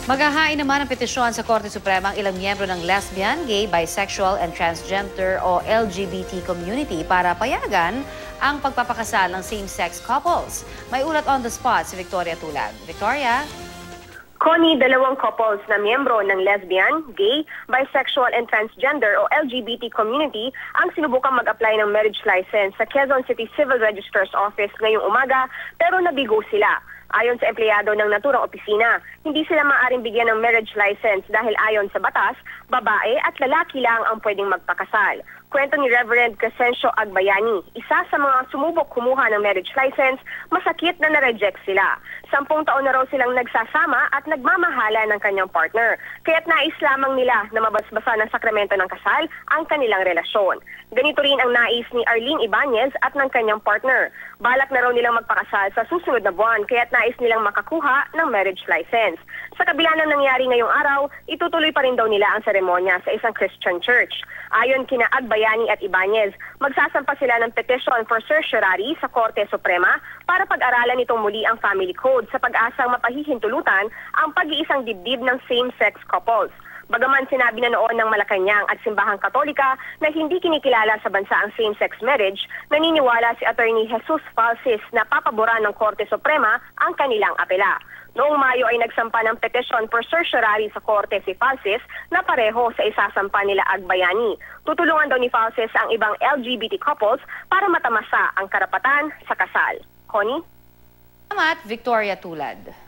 Maghahain naman ng petisyon sa Korte Suprema ang ilang miyembro ng lesbian, gay, bisexual, and transgender o LGBT community para payagan ang pagpapakasal ng same-sex couples. May ulat on the spot si Victoria Tulad. Victoria? Connie, dalawang couples na miyembro ng lesbian, gay, bisexual, and transgender o LGBT community ang sinubukang mag-apply ng marriage license sa Quezon City Civil Registrar's Office ngayong umaga pero nabigo sila. Ayon sa empleyado ng naturang opisina, hindi sila maaaring bigyan ng marriage license dahil ayon sa batas, babae at lalaki lang ang pwedeng magpakasal. Kwento ni Reverend Crescencio Agbayani, isa sa mga sumubok kumuha ng marriage license, masakit na na-reject sila. 10 taon na raw silang nagsasama at nagmamahala ng kanyang partner. Kaya't nais lamang nila na mabasbasa ng sakramento ng kasal ang kanilang relasyon. Ganito rin ang nais ni Arlene Ibanez at ng kanyang partner. Balak na raw nilang magpakasal sa susunod na buwan, kaya't nais nilang makakuha ng marriage license. Sa kabila ng nangyari ngayong araw, itutuloy pa rin daw nila ang seremonya sa isang Christian church. Ayon kina Agbayani at Ibanez, magsasampa sila ng petition for certiorari sa Korte Suprema para pag-aralan itong muli ang family code sa pag-asang mapahihintulutan ang pag-iisang dibdib ng same-sex couples. Bagaman sinabi na noon ng Malacanang at Simbahang Katolika na hindi kinikilala sa bansa ang same-sex marriage, naniniwala si Attorney Jesus Falsis na papaboran ng Korte Suprema ang kanilang apela. Noong Mayo ay nagsampa ng petition for certiorari sa Korte si Falsis na pareho sa isasampa nila Agbayani. Tutulungan daw ni Falsis ang ibang LGBT couples para matamasa ang karapatan sa kasal. Connie? Salamat, Victoria Tulad.